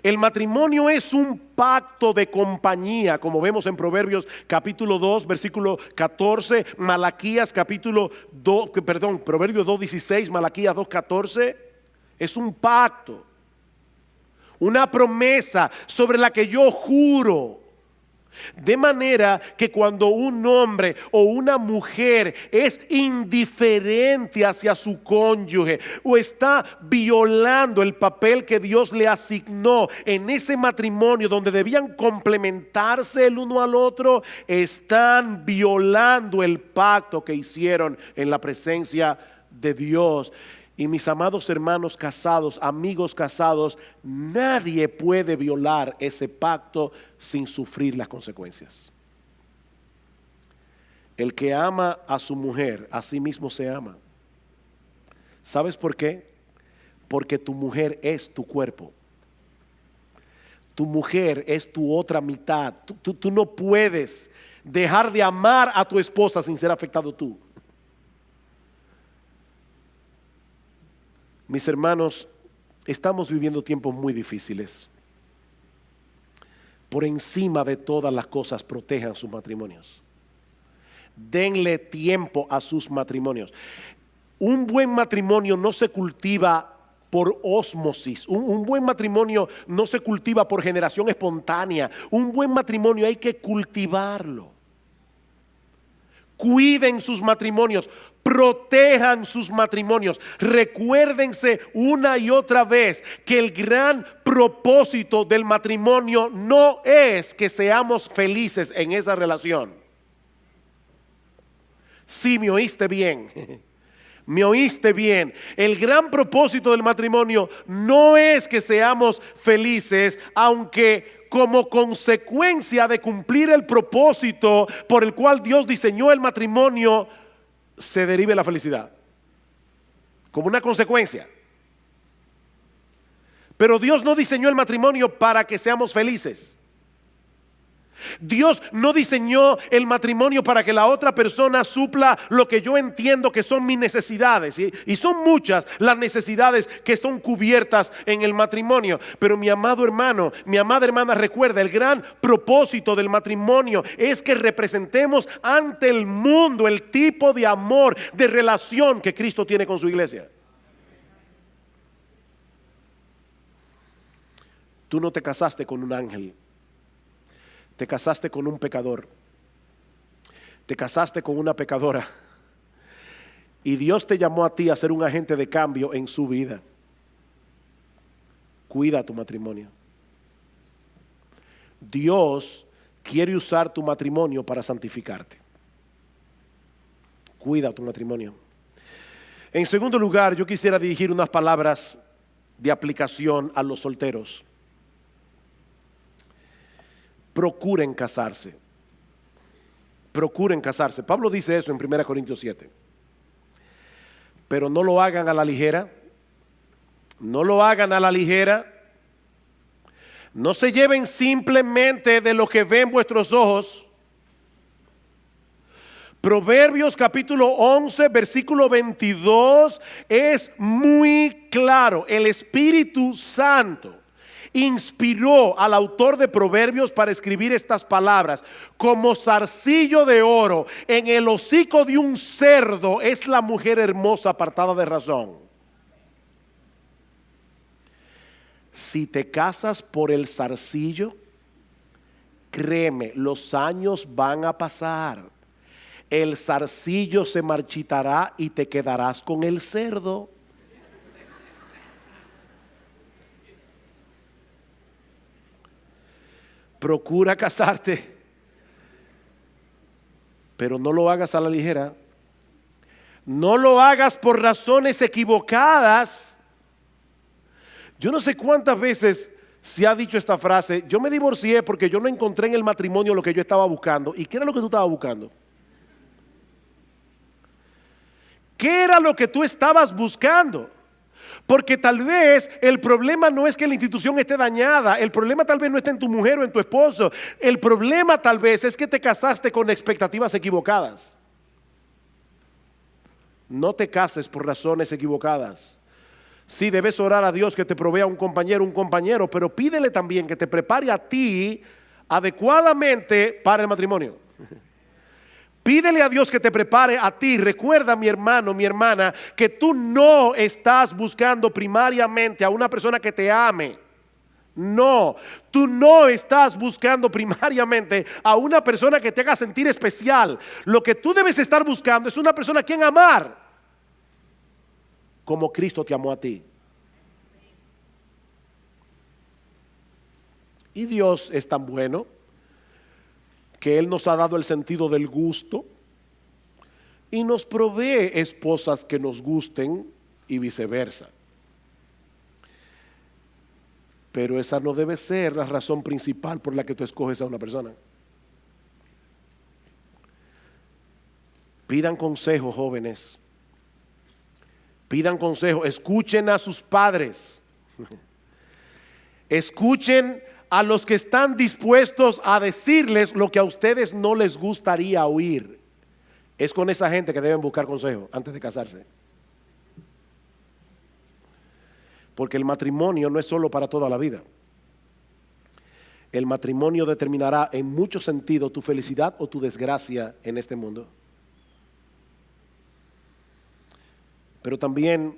El matrimonio es un pacto de compañía, como vemos en Proverbios capítulo 2, versículo 14, Malaquías capítulo 2, Proverbios 2:16, Malaquías 2:14. Es un pacto, una promesa sobre la que yo juro. De manera que cuando un hombre o una mujer es indiferente hacia su cónyuge o está violando el papel que Dios le asignó en ese matrimonio donde debían complementarse el uno al otro, están violando el pacto que hicieron en la presencia de Dios. Y mis amados hermanos casados, amigos casados, nadie puede violar ese pacto sin sufrir las consecuencias. El que ama a su mujer, a sí mismo se ama. ¿Sabes por qué? Porque tu mujer es tu cuerpo. Tu mujer es tu otra mitad. Tú no puedes dejar de amar a tu esposa sin ser afectado tú. Mis hermanos, estamos viviendo tiempos muy difíciles. Por encima de todas las cosas, protejan sus matrimonios. Denle tiempo a sus matrimonios. Un buen matrimonio no se cultiva por ósmosis. Un buen matrimonio no se cultiva por generación espontánea. Un buen matrimonio hay que cultivarlo. Cuiden sus matrimonios, protejan sus matrimonios. Recuérdense una y otra vez que el gran propósito del matrimonio no es que seamos felices en esa relación. Sí, me oíste bien. Me oíste bien. El gran propósito del matrimonio no es que seamos felices, aunque como consecuencia de cumplir el propósito por el cual Dios diseñó el matrimonio, se derive la felicidad. Como una consecuencia. Pero Dios no diseñó el matrimonio para que seamos felices. Dios no diseñó el matrimonio para que la otra persona supla lo que yo entiendo que son mis necesidades, ¿sí? Y son muchas las necesidades que son cubiertas en el matrimonio. Pero mi amado hermano, mi amada hermana, recuerda, el gran propósito del matrimonio es que representemos ante el mundo el tipo de amor, de relación que Cristo tiene con su iglesia. Tú no te casaste con un ángel. Te casaste con un pecador. Te casaste con una pecadora. Y Dios te llamó a ti a ser un agente de cambio en su vida. Cuida tu matrimonio. Dios quiere usar tu matrimonio para santificarte. Cuida tu matrimonio. En segundo lugar, yo quisiera dirigir unas palabras de aplicación a los solteros. Procuren casarse. Procuren casarse. Pablo dice eso en 1 Corintios 7. Pero no lo hagan a la ligera. No lo hagan a la ligera. No se lleven simplemente de lo que ven vuestros ojos. Proverbios capítulo 11, versículo 22 es muy claro. El Espíritu Santo inspiró al autor de Proverbios para escribir estas palabras: como zarcillo de oro en el hocico de un cerdo es la mujer hermosa apartada de razón. Si te casas por el zarcillo, créeme, los años van a pasar. El zarcillo se marchitará y te quedarás con el cerdo. procura casarte, pero no lo hagas a la ligera. No lo hagas por razones equivocadas. Yo no sé cuántas veces se ha dicho esta frase: yo me divorcié porque yo no encontré en el matrimonio lo que yo estaba buscando. ¿Y qué era lo que tú estabas buscando? ¿Qué era lo que tú estabas buscando? Porque tal vez el problema no es que la institución esté dañada, el problema tal vez no está en tu mujer o en tu esposo, el problema tal vez es que te casaste con expectativas equivocadas. No te cases por razones equivocadas. Sí, debes orar a Dios que te provea un compañero, pero pídele también que te prepare a ti adecuadamente para el matrimonio. Pídele a Dios que te prepare a ti. Recuerda, mi hermano, mi hermana, que tú no estás buscando primariamente a una persona que te ame. No, tú no estás buscando primariamente a una persona que te haga sentir especial. Lo que tú debes estar buscando es una persona a quien amar, como Cristo te amó a ti. Y Dios es tan bueno que Él nos ha dado el sentido del gusto y nos provee esposas que nos gusten y viceversa. Pero esa no debe ser la razón principal por la que tú escoges a una persona. Pidan consejo, jóvenes. Pidan consejo, escuchen a sus padres. Escuchen a los que están dispuestos a decirles lo que a ustedes no les gustaría oír. Es con esa gente que deben buscar consejo antes de casarse. Porque el matrimonio no es solo para toda la vida. El matrimonio determinará en muchos sentidos tu felicidad o tu desgracia en este mundo. Pero también,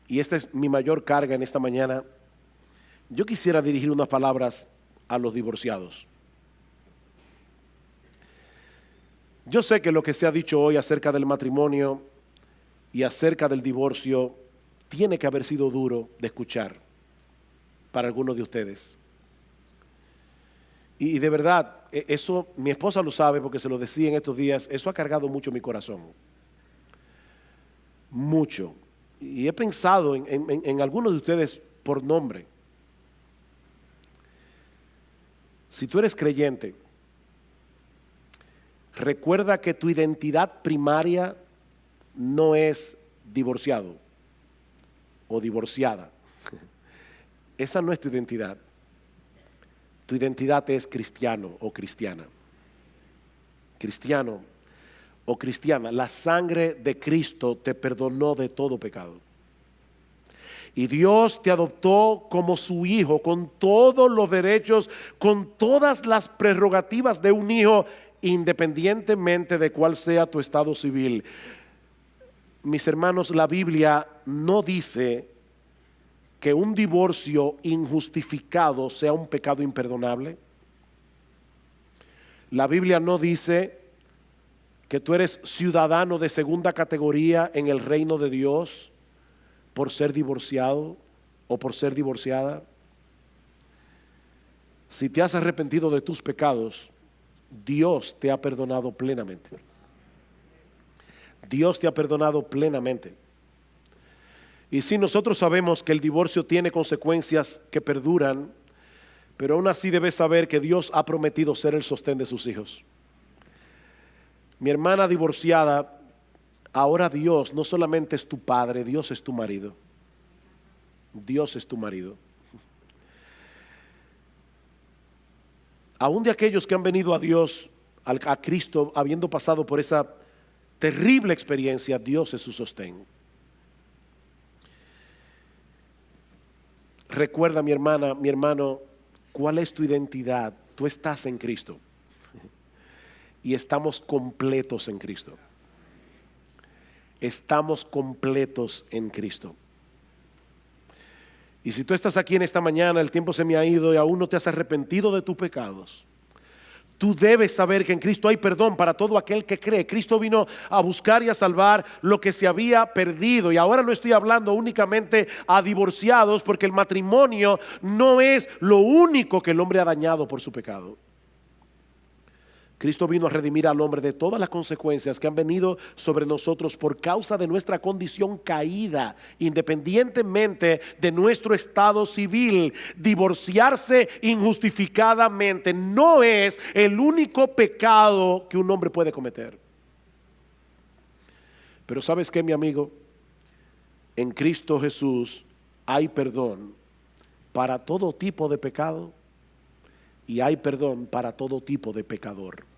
y esta es mi mayor carga en esta mañana, yo quisiera dirigir unas palabras a los divorciados. Yo sé que lo que se ha dicho hoy acerca del matrimonio y acerca del divorcio tiene que haber sido duro de escuchar para algunos de ustedes. Y de verdad, eso mi esposa lo sabe porque se lo decía en estos días, eso ha cargado mucho mi corazón. Mucho. Y he pensado en algunos de ustedes por nombre. Si tú eres creyente, recuerda que tu identidad primaria no es divorciado o divorciada. Esa no es tu identidad. Tu identidad es cristiano o cristiana. Cristiano o cristiana. La sangre de Cristo te perdonó de todo pecado. Y Dios te adoptó como su hijo, con todos los derechos, con todas las prerrogativas de un hijo, independientemente de cuál sea tu estado civil. Mis hermanos, la Biblia no dice que un divorcio injustificado sea un pecado imperdonable. La Biblia no dice que tú eres ciudadano de segunda categoría en el reino de Dios por ser divorciado o por ser divorciada. Si te has arrepentido de tus pecados, Dios te ha perdonado plenamente. Dios te ha perdonado plenamente. Y sí, nosotros sabemos que el divorcio tiene consecuencias que perduran, pero aún así debes saber que Dios ha prometido ser el sostén de sus hijos. Mi hermana divorciada, ahora Dios no solamente es tu padre, Dios es tu marido. Dios es tu marido. Aún de aquellos que han venido a Dios, a Cristo, habiendo pasado por esa terrible experiencia, Dios es su sostén. Recuerda, mi hermana, mi hermano, ¿cuál es tu identidad? Tú estás en Cristo. Y estamos completos en Cristo. Estamos completos en Cristo. Y si tú estás aquí en esta mañana, el tiempo se me ha ido y aún no te has arrepentido de tus pecados, Tú debes saber que en Cristo hay perdón para todo aquel que cree. Cristo vino a buscar y a salvar lo que se había perdido. Y ahora no estoy hablando únicamente a divorciados, porque el matrimonio no es lo único que el hombre ha dañado por su pecado. Cristo vino a redimir al hombre de todas las consecuencias que han venido sobre nosotros por causa de nuestra condición caída, independientemente de nuestro estado civil. Divorciarse injustificadamente no es el único pecado que un hombre puede cometer. Pero ¿sabes qué, mi amigo? En Cristo Jesús hay perdón para todo tipo de pecado y hay perdón para todo tipo de pecador.